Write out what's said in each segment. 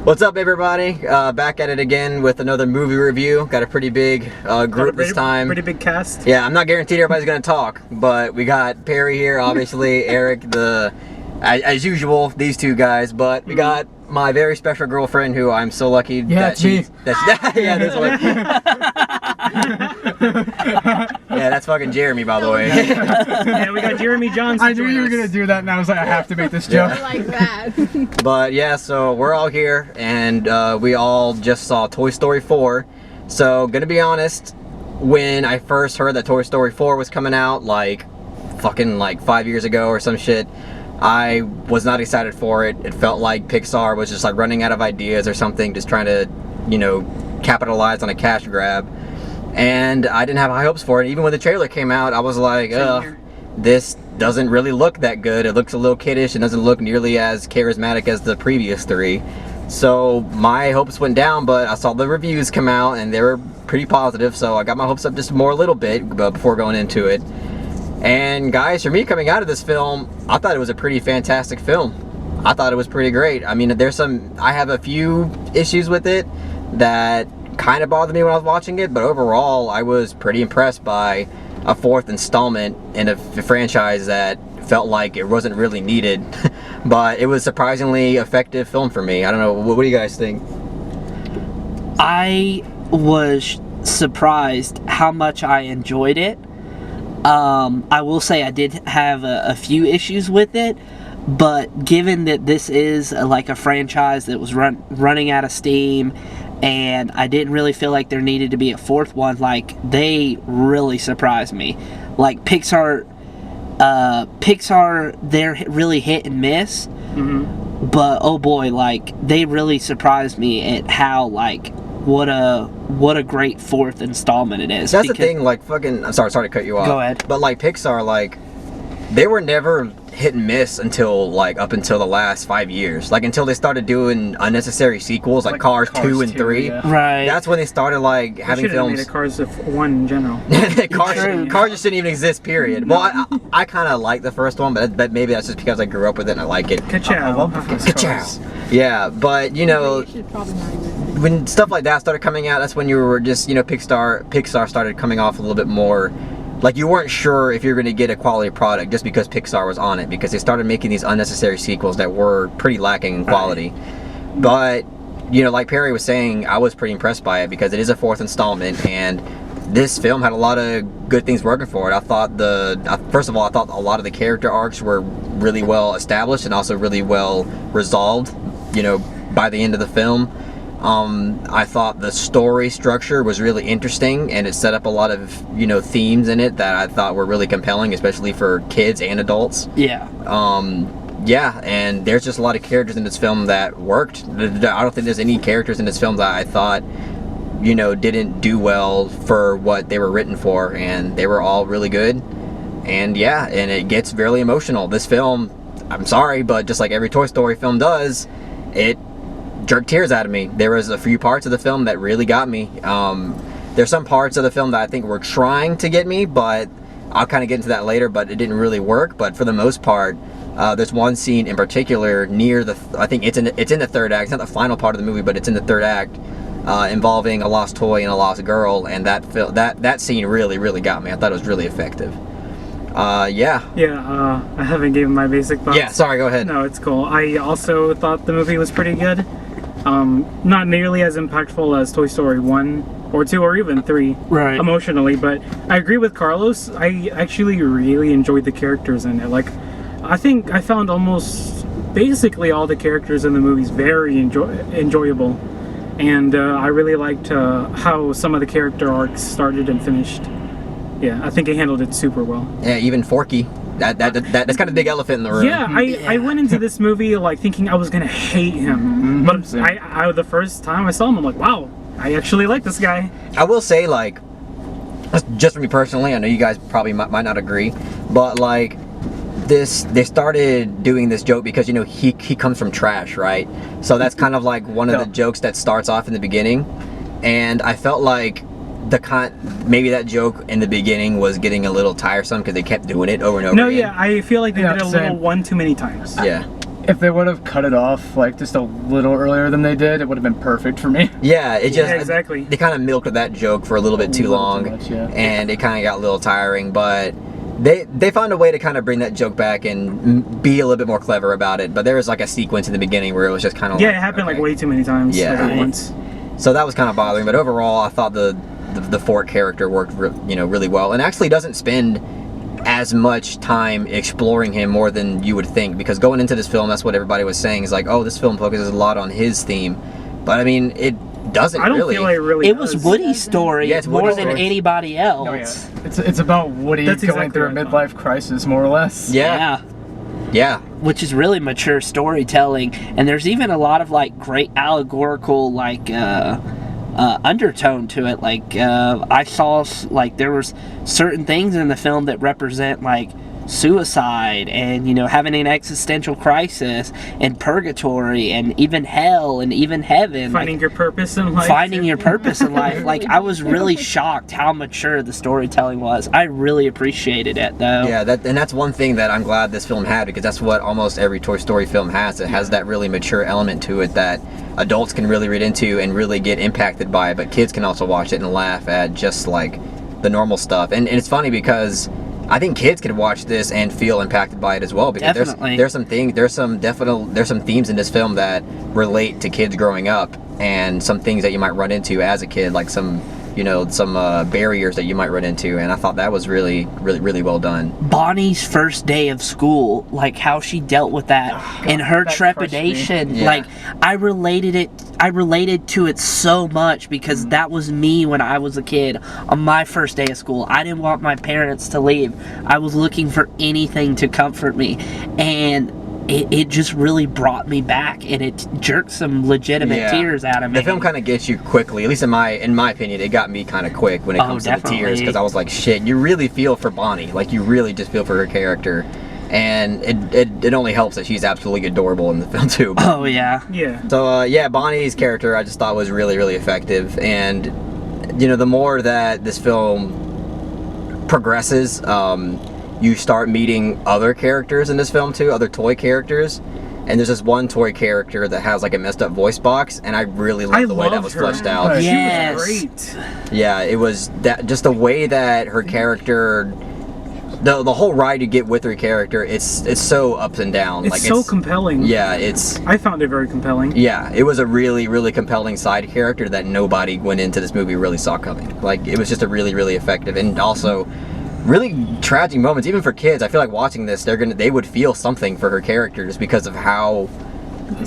What's up, everybody? Back at it again with another movie review. Got a pretty big group this time. Pretty big cast. Yeah, I'm not guaranteed everybody's gonna talk, but we got Perry here, obviously, Eric, as usual, these two guys, but we got my very special girlfriend who I'm so lucky that she's... yeah, this one. Yeah, that's fucking Jeremy, by the way. Yeah, we got Jeremy Johnson. I knew you were gonna do that, and I was like, I have to make this joke. Yeah. Like that. But yeah, so we're all here, and we all just saw Toy Story 4. So, gonna be honest, when I first heard that Toy Story 4 was coming out, like 5 years ago or some shit, I was not excited for it. It felt like Pixar was just like running out of ideas or something, just trying to, you know, capitalize on a cash grab. And I didn't have high hopes for it. Even when the trailer came out, I was like, ugh, this doesn't really look that good. It looks a little kiddish. It doesn't look nearly as charismatic as the previous three. So my hopes went down, but I saw the reviews come out and they were pretty positive. So I got my hopes up just a little bit before going into it. And guys, for me, coming out of this film, I thought it was a pretty fantastic film. I thought it was pretty great. I mean, I have a few issues with it that kind of bothered me when I was watching it, but overall, I was pretty impressed by a fourth installment in a franchise that felt like it wasn't really needed, but it was surprisingly effective film for me. I don't know, what do you guys think? I was surprised how much I enjoyed it. I will say I did have a few issues with it, but given that this is like a franchise that was running out of steam, and I didn't really feel like there needed to be a fourth one, like, they really surprised me. Like, Pixar, they're really hit and miss, but oh boy, like, they really surprised me at how, like, what a great fourth installment it is. That's the thing, like, I'm sorry to cut you off. Go ahead. But like Pixar, like, they were never hit and miss until up until the last 5 years. Like, until they started doing unnecessary sequels like Cars 2 and 3. Yeah. Right. That's when they started like having films. Made a Cars of 1 in general. Cars just didn't even exist, period. Well, I kind of like the first one, but maybe that's just because I grew up with it and I like it. Ka-chow. I love the first Cars. Yeah, but you know, You should probably not exist. when stuff like that started coming out, that's when you were just, you know, Pixar started coming off a little bit more. Like, you weren't sure if you were going to get a quality product just because Pixar was on it, because they started making these unnecessary sequels that were pretty lacking in quality. But, you know, like Perry was saying, I was pretty impressed by it because it is a fourth installment, and this film had a lot of good things working for it. I thought first of all, I thought a lot of the character arcs were really well established and also really well resolved, you know, by the end of the film. I thought the story structure was really interesting, and it set up a lot of, you know, themes in it that I thought were really compelling, especially for kids and adults. Yeah. Yeah, and there's just a lot of characters in this film that worked. I don't think there's any characters in this film that I thought, you know, didn't do well for what they were written for, and they were all really good. And yeah, and it gets really emotional. This film, I'm sorry, but just like every Toy Story film does, it jerked tears out of me. There was a few parts of the film that really got me. There's some parts of the film that I think were trying to get me, but I'll kind of get into that later, but it didn't really work. But for the most part, there's one scene in particular near I think it's in the third act. It's not the final part of the movie, but it's in the third act, involving a lost toy and a lost girl, and that scene really got me. I thought it was really effective. Yeah. Yeah, I haven't given my basic thoughts. Yeah, sorry, go ahead. No, it's cool. I also thought the movie was pretty good. Not nearly as impactful as Toy Story 1 or 2 or even 3 Right. emotionally, but I agree with Carlos. I actually really enjoyed the characters in it. Like, I think I found almost basically all the characters in the movies very enjoyable, and I really liked how some of the character arcs started and finished. Yeah, I think he handled it super well. Yeah, even Forky. That's kind of a big elephant in the room. Yeah, I went into this movie like thinking I was gonna hate him, but the first time I saw him, I'm like, wow, I actually like this guy. I will say, like, just for me personally, I know you guys probably might not agree, but like, they started doing this joke because, you know, he comes from trash, right? So that's kind of like one of the jokes that starts off in the beginning, and I felt like maybe that joke in the beginning was getting a little tiresome because they kept doing it over and over again. No, yeah, I feel like they did it a little one too many times. Yeah. If they would have cut it off like just a little earlier than they did, it would have been perfect for me. Yeah, it just Yeah, exactly. They kind of milked that joke for a little bit too long, much, yeah. and it kind of got a little tiring. But they found a way to kind of bring that joke back and be a little bit more clever about it. But there was like a sequence in the beginning where it was just kind of Yeah, it happened like way too many times. Yeah. like, at Right. once. So that was kind of bothering. But overall, I thought the Fort character worked really well, and actually doesn't spend as much time exploring him more than you would think, because going into this film, that's what everybody was saying, is like, oh, this film focuses a lot on his theme, but I mean, it doesn't I don't really. feel like it really. It was does. Woody's story Yeah, it's more Woody's than story. anybody else. Oh yeah, it's about Woody That's going exactly through a what I midlife crisis, more or less. Yeah. Yeah. Which is really mature storytelling, and there's even a lot of like great allegorical like undertone to it. Like I saw like there was certain things in the film that represent like suicide and having an existential crisis and purgatory and even hell and even heaven, Finding your purpose in life. finding your purpose in life. Like I was really shocked how mature the storytelling was. I really appreciated it though. Yeah, that's one thing that I'm glad this film had, because that's what almost every Toy Story film has. It has that really mature element to it that adults can really read into and really get impacted by, but kids can also watch it and laugh at just like the normal stuff. And it's funny because I think kids can watch this and feel impacted by it as well, because Definitely. there's some themes in this film that relate to kids growing up, and some things that you might run into as a kid, like some barriers that you might run into, and I thought that was really well done. Bonnie's first day of school, like how she dealt with that and her that crushed me. trepidation. Yeah. Like I related to it so much, because that was me when I was a kid on my first day of school. I didn't want my parents to leave. I was looking for anything to comfort me, and it just really brought me back, and it jerked some legitimate Yeah. tears out of me. The film kind of gets you quickly, at least in my opinion. It got me kind of quick when it Oh, comes to the tears, definitely. because I was like, shit, you really feel for Bonnie. Like, you really just feel for her character. And it only helps that she's absolutely adorable in the film too. Oh yeah. Yeah. So yeah, Bonnie's character I just thought was really effective, and the more that this film progresses, you start meeting other characters in this film too, other toy characters. And there's this one toy character that has like a messed up voice box, and I really love the way that loved was her. fleshed out. Right. She Yes. was great. Yeah, it was that, just the way that her character, the whole ride you get with her character, it's so ups and down. It's so compelling. Yeah, I found it very compelling. yeah, it was a really compelling side character that nobody went into this movie really saw coming. Like, it was just a really effective, and also really tragic moments, even for kids. I feel like watching this, they would feel something for her character just because of how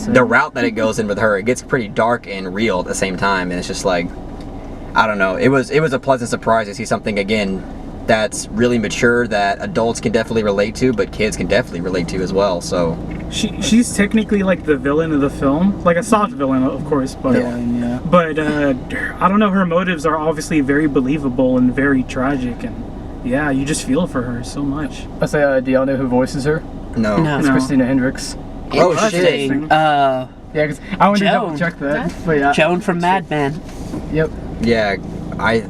the route that it goes in with her. It gets pretty dark and real at the same time, and it's just like, I don't know. It was a pleasant surprise to see something again that's really mature, that adults can definitely relate to, but kids can definitely relate to as well. So She's technically like the villain of the film, like a soft villain, of course, but Yeah. but I don't know. Her motives are obviously very believable and very tragic, and yeah, you just feel for her so much. I say, do y'all know who voices her? no. No. It's Christina Hendricks. Oh, Interesting. shit. Yeah, because I wanted to Joan. double check that. But yeah. Joan from Mad Men. Yep. Yeah, I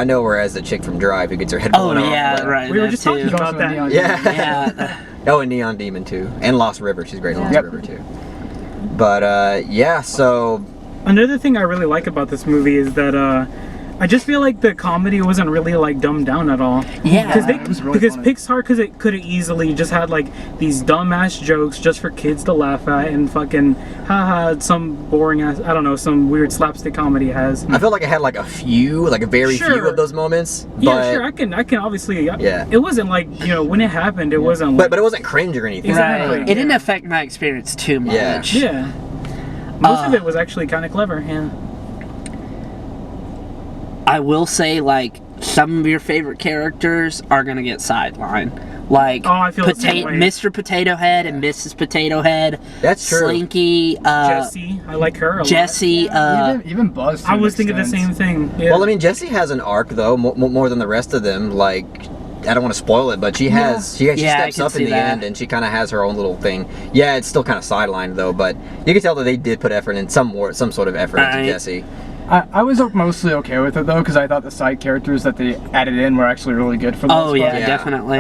know her as the chick from Drive who gets her head Oh blown off. yeah, but- right. We were that just too. talking about Also that. Neon Yeah. Yeah. Oh, and Neon Demon too, and Lost River. She's great in Lost Yep. River too. But yeah, so Another thing I really like about this movie is that I just feel like the comedy wasn't really like dumbed down at all. Yeah. it was really Because funny. Pixar could have easily just had like these dumbass jokes just for kids to laugh at, and fucking haha, some boring ass, I don't know, some weird slapstick comedy has. I felt like I had like a very few Sure. of those moments. Yeah, but, sure, I can obviously. Yeah. It wasn't like, when it happened, it wasn't like. But it wasn't cringe or anything. Exactly. Right. It didn't affect my experience too much. Yeah. Yeah. Most of it was actually kind of clever. Yeah. I will say, like, some of your favorite characters are gonna get sidelined. Like, Oh, I feel the same way. Mr. Potato Head and Mrs. Potato Head. That's true. Slinky, Jessie, I like her a lot. Jesse, even Buzz. to I an was thinking the extent. same thing. Yeah. Well, I mean, Jessie has an arc though, more than the rest of them. Like, I don't want to spoil it, but she has she Yeah, I steps can up in see the that. end, and she kind of has her own little thing. Yeah, it's still kind of sidelined though, but you can tell that they did put effort in some sort of effort into Right. Jessie. I was mostly okay with it though, because I thought the side characters that they added in were actually really good for the oh most yeah, part. Yeah. definitely.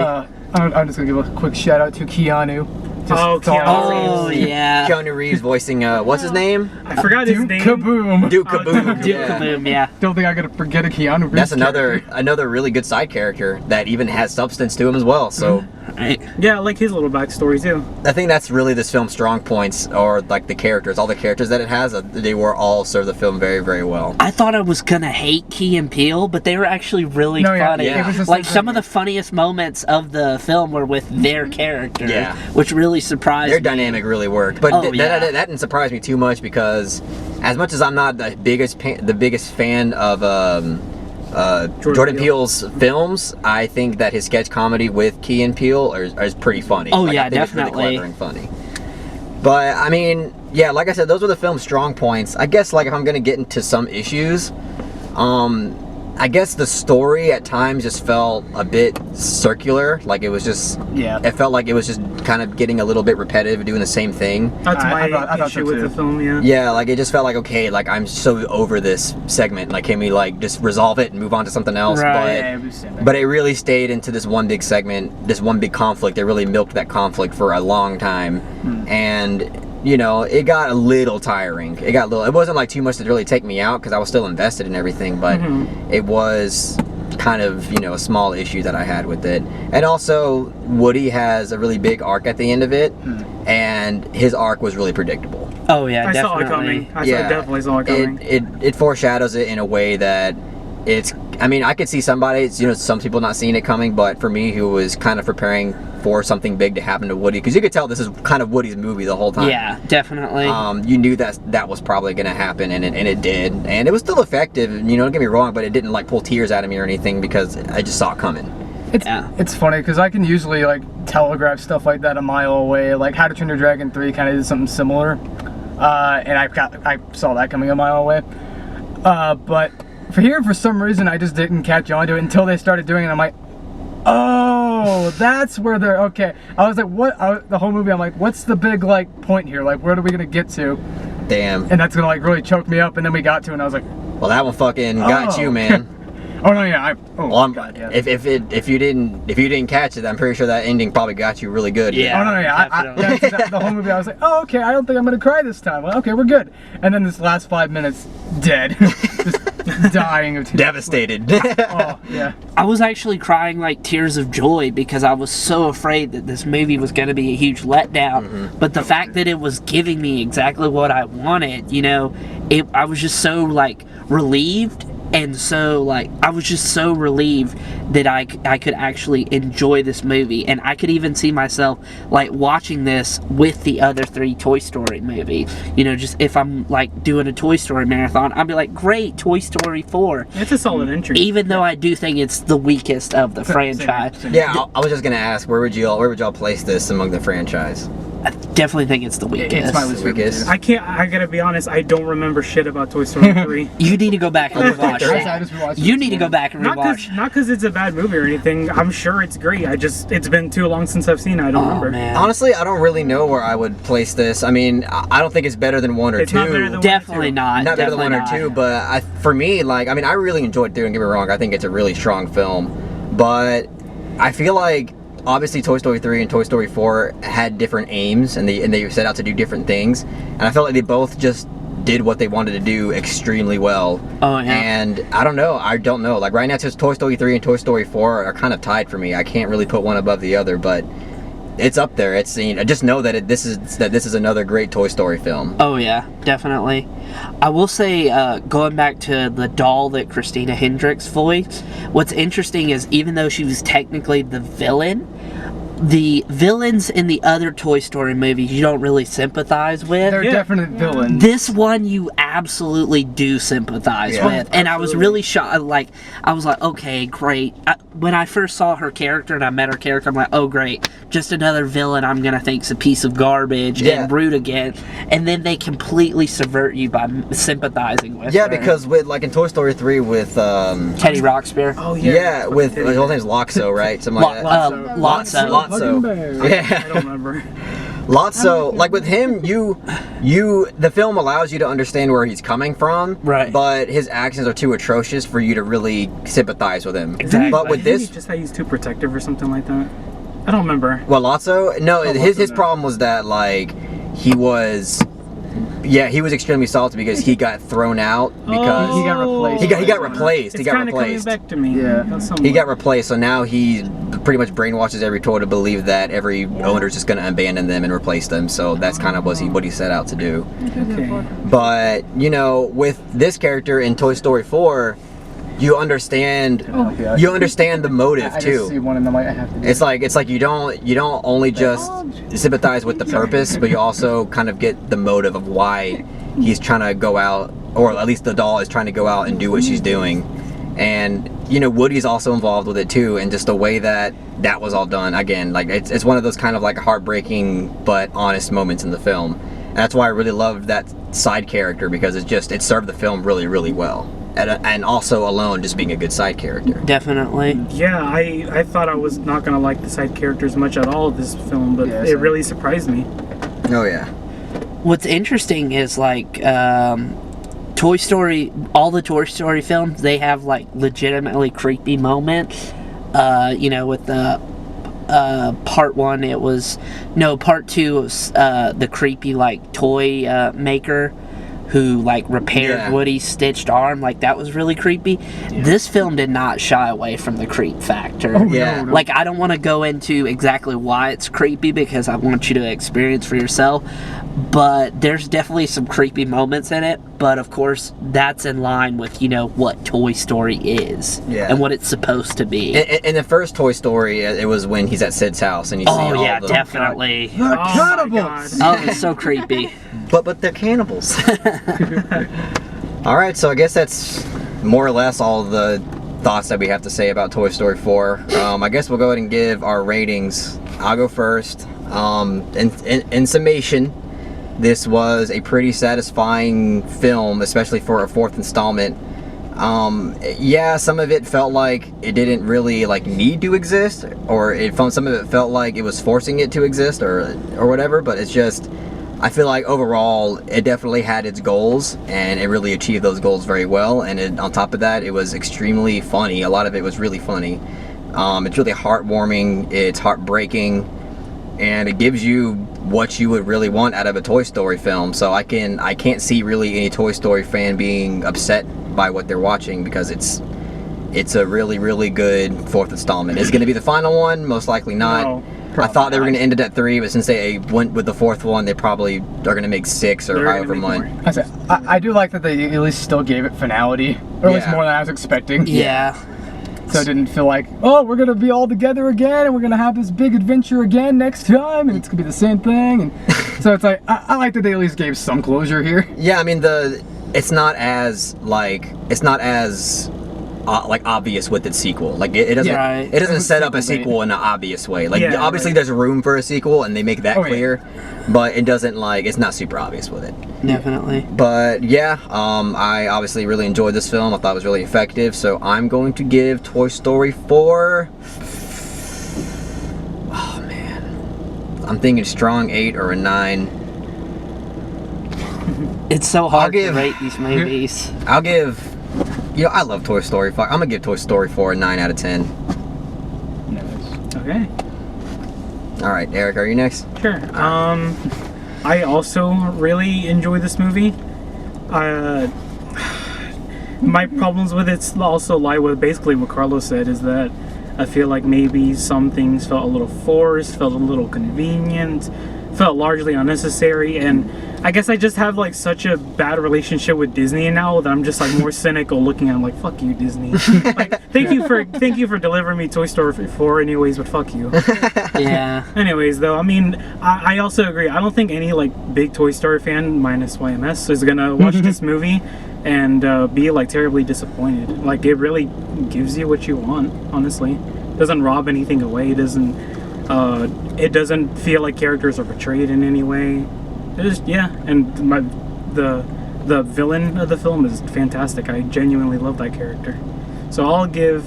I'm just gonna give a quick shout out to Keanu. Oh, it's all- Keanu Oh Reeves. yeah. Keanu Reeves voicing what's his name? I forgot his Duke name. Kaboom. Duke Oh, Kaboom. Duke yeah. Kaboom, yeah. Don't think I gotta forget a Keanu Reeves. That's character. another really good side character that even has substance to him as well. So Right. Yeah, I like his little backstory too. I think that's really this film's strong points, or like the characters, all the characters that it has. They were all serve the film very, very well. I thought I was gonna hate Key and Peele, but they were actually really No, yeah, funny. yeah. it was just Like some of the funniest moments of the film were with their characters, Yeah. which really surprised Their me. dynamic really worked, but Oh, that yeah. didn't surprise me too much because, as much as I'm not the biggest fan of Jordan Peele's films, I think that his sketch comedy with Key and Peele is pretty funny. Oh, Like, yeah, I think It's definitely. really clever and funny. But I mean, yeah, like I said, those were the film's strong points. I guess like if I'm gonna get into some issues, I guess the story at times just felt a bit circular. Like it was just, Yeah. it felt like it was just kind of getting a little bit repetitive, doing the same thing. That's I my thought issue so with too. the film. Yeah. Yeah, like it just felt like, okay, like I'm so over this segment. Like, can we like just resolve it and move on to something else? Right. Yeah, it was- But it really stayed into this one big segment, this one big conflict. They really milked that conflict for a long time, and you know, it got a little tiring. It got a little. It wasn't like too much to really take me out because I was still invested in everything, but it was kind of, you know, a small issue that I had with it. And also, Woody has a really big arc at the end of it, and his arc was really predictable. Oh yeah, I definitely. saw it coming. I definitely saw it coming. It foreshadows it in a way that it's. I mean, I could see somebody, you know, some people not seeing it coming, but for me, who was kind of preparing for something big to happen to Woody, because you could tell this is kind of Woody's movie the whole time. Yeah, definitely. You knew that was probably going to happen, and it did, and it was still effective. You know, don't get me wrong, but it didn't like pull tears out of me or anything because I just saw it coming. It's funny because I can usually like telegraph stuff like that a mile away. Like How to Train Your Dragon 3 kind of did something similar, and I saw that coming a mile away. But for some reason I just didn't catch on to it until they started doing it. I'm like, oh, that's where they're okay. I was like, what? The whole movie I'm like, what's the big like point here? Like, where are we gonna get to? Damn. And that's gonna like really choke me up. And then we got to, it and I was like, Well, that one fucking got Oh. you, man. oh no, yeah, Well, God, yeah. if you didn't catch it, I'm pretty sure that ending probably got you really good. Yeah. Oh no, yeah, Definitely. the whole movie I was like, oh okay, I don't think I'm gonna cry this time. Well, okay, we're good. And then this last 5 minutes, dead, just dying of tears. Devastated. Oh yeah. I was actually crying like tears of joy because I was so afraid that this movie was going to be a huge letdown. But the fact that it was giving me exactly what I wanted, you know, I was just so like relieved. And so, like, I was just so relieved that I could actually enjoy this movie. And I could even see myself, like, watching this with the other 3 Toy Story movies. You know, just if I'm, like, doing a Toy Story marathon, I'd be like, great, Toy Story 4. It's a solid entry. Even though I do think it's the weakest of the franchise. Yeah, I was just gonna ask, where would y'all place this among the franchise? I definitely think it's the weakest. It's my least favorite. Weakest. too. I gotta be honest, I don't remember shit about Toy Story 3. You need to go back and rewatch I it. just rewatched You it need to this go back and Not rewatch. because it's a bad movie or anything. I'm sure it's great. It's been too long since I've seen it. I don't Oh remember. man. Honestly, I don't really know where I would place this. I mean, I don't think it's better than 1 or It's 2. not better than 1 or 2. Definitely not. Not better than Definitely 1 or 2, not. but for me, like, I mean, I really enjoyed it. Don't get me wrong. I think it's a really strong film, but I feel like obviously Toy Story 3 and Toy Story 4 had different aims, and they set out to do different things, and I felt like they both just did what they wanted to do extremely well. Oh, yeah. And I don't know. Like right now, just Toy Story 3 and Toy Story 4 are kind of tied for me. I can't really put one above the other, but it's up there. It's, you know, just know that this is another great Toy Story film. Oh yeah, definitely. I will say, going back to the doll that Christina Hendricks voiced, what's interesting is even though she was technically the villain, the villains in the other Toy Story movies you don't really sympathize with. They're definite villains. This one you absolutely do sympathize Yeah. with, and I was really shocked. Like, I was like, okay, great. When I first saw her character and I met her character, I'm like, oh great, just another villain I'm gonna think's a piece of garbage and rude again. And then they completely subvert you by sympathizing with Yeah, her. because with like in Toy Story 3 with Teddy Roxbury. Oh yeah, with his whole name's Loxo, right? Something like that. Lotso. Lotso. I Yeah. don't remember. Lotso, like with him, the film allows you to understand where he's coming from, Right. but his actions are too atrocious for you to really sympathize with him. Exactly. But with Didn't he this, just say he's too protective or something like that? I don't remember. Well, Lotso? No, his Lotso, no. problem was that, like, he was extremely salty because he got thrown out because He got replaced. he got replaced. It's He got kind of coming replaced. back to me. Yeah. He got replaced, so now he pretty much brainwashes every toy to believe that every owner's just going to abandon them and replace them. So that's kind of what he set out to do. Okay. But you know, with this character in Toy Story 4, you understand the motive I just see too. one of them. I have to do It's like you don't only just sympathize with the purpose, but you also kind of get the motive of why he's trying to go out, or at least the doll is trying to go out and do what she's doing. And you know, Woody's also involved with it too, and just the way that was all done. Again, like it's one of those kind of like heartbreaking but honest moments in the film. And that's why I really loved that side character, because it served the film really, really well. And also alone just being a good side character. Definitely. Yeah, I thought I was not gonna like the side characters much at all of this film, but Yeah, it same. really surprised me. Oh yeah. What's interesting is like Toy Story, all the Toy Story films, they have like legitimately creepy moments. You know, with the part 1, part 2 was the creepy like toy maker who like repaired Yeah. Woody's stitched arm. Like that was really creepy. This film did not shy away from the creep factor. Yeah. no. Like I don't want to go into exactly why it's creepy because I want you to experience for yourself. But there's definitely some creepy moments in it. But of course, that's in line with, you know, what Toy Story is Yeah. and what it's supposed to be. In the first Toy Story, it was when he's at Sid's house and you see Oh all yeah, the definitely. The Oh my cannibals! God. Oh, it's so creepy. but they're cannibals. All right, so I guess that's more or less all the thoughts that we have to say about Toy Story 4. I guess we'll go ahead and give our ratings. I'll go first. In summation, this was a pretty satisfying film, especially for a 4th installment. Yeah, some of it felt like it didn't really like need to exist, or some of it felt like it was forcing it to exist, or whatever. But it's just, I feel like overall it definitely had its goals, and it really achieved those goals very well. And on top of that, it was extremely funny. A lot of it was really funny. It's really heartwarming. It's heartbreaking, and it gives you what you would really want out of a Toy Story film. So I can't see really any Toy Story fan being upset by what they're watching, because it's a really, really good 4th installment. Is it going to be the final one? Most likely not. No, I thought they were going to end it at 3, but since they went with the 4th one, they probably are going to make 6 or They're gonna however make much. more. I said, I do like that they at least still gave it finality, or at least Yeah. more than I was expecting. Yeah. So it didn't feel like, oh, we're gonna be all together again, and we're gonna have this big adventure again next time, and it's gonna be the same thing. And so it's like, I like that they at least gave some closure here. Yeah, I mean it's not as obvious with its sequel. Like it doesn't Yeah, right. it doesn't set up a Sequel sequel in an obvious way. Like Yeah, obviously right. there's room for a sequel and they make that Oh, yeah. clear, but it doesn't it's not super obvious with it. Definitely. But yeah, I obviously really enjoyed this film. I thought it was really effective, so I'm going to give Toy Story 4. Oh man, I'm thinking strong 8 or a 9. It's so hard to give- rate these movies. I'll give. I love Toy Story 4. I'm gonna give Toy Story 4 a 9 out of 10. Okay. All right, Eric, are you next? Sure. I also really enjoy this movie. My problems with it also lie with basically what Carlos said, is that I feel like maybe some things felt a little forced, felt a little convenient, felt largely unnecessary, and I guess I just have like such a bad relationship with Disney now that I'm just like more cynical looking at it, like, fuck you, Disney. Like, thank you for delivering me Toy Story 4 anyways, but fuck you. Yeah. Anyways, though, I mean, I also agree. I don't think any like big Toy Story fan, minus YMS, is gonna watch this movie and be like terribly disappointed. Like, it really gives you what you want. Honestly, doesn't rob anything away. It doesn't feel like characters are portrayed in any way. It just, yeah, and the villain of the film is fantastic. I genuinely love that character. So I'll give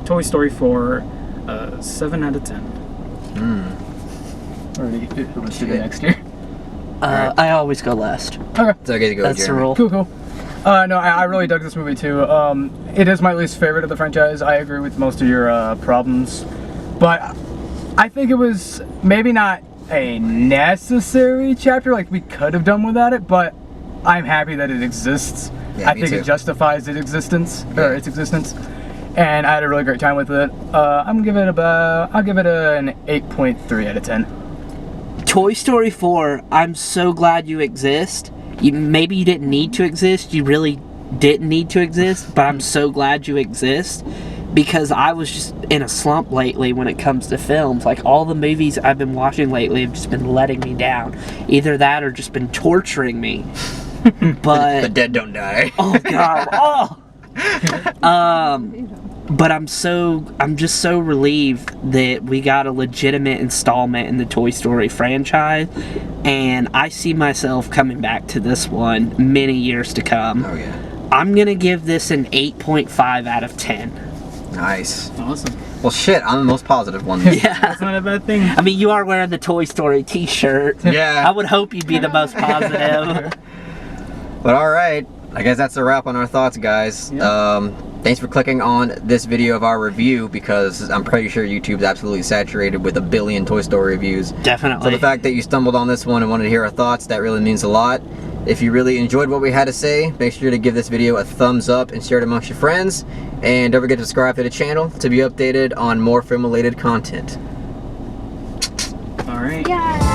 Toy Story 4 a 7 out of 10. Who wants to go next here? I always go last. Okay. It's okay to go, That's the Jeremy. rule. Cool. No, I really dug this movie too. It is my least favorite of the franchise. I agree with most of your problems, but I think it was maybe not a necessary chapter, like we could have done without it, but I'm happy that it exists. Yeah, I me think too. it justifies its existence, Yeah. or its existence. And I had a really great time with it. I'll give it an 8.3 out of 10. Toy Story 4, I'm so glad you exist. Maybe you didn't need to exist. You really didn't need to exist, but I'm so glad you exist because I was just in a slump lately when it comes to films. Like, all the movies I've been watching lately have just been letting me down. Either that or just been torturing me. The But, dead don't die. oh God, oh! But I'm just so relieved that we got a legitimate installment in the Toy Story franchise, and I see myself coming back to this one many years to come. Oh yeah. I'm gonna give this an 8.5 out of 10. Nice. Awesome. Well, shit, I'm the most positive one. Yeah. That's not a bad thing. I mean, you are wearing the Toy Story t-shirt. Yeah. I would hope you'd be the most positive. But all right, I guess that's a wrap on our thoughts, guys. Yeah. Thanks for clicking on this video of our review because I'm pretty sure YouTube's absolutely saturated with a billion Toy Story reviews. Definitely. So the fact that you stumbled on this one and wanted to hear our thoughts, that really means a lot. If you really enjoyed what we had to say, make sure to give this video a thumbs up and share it amongst your friends. And don't forget to subscribe to the channel to be updated on more film-related content. All right. Yeah.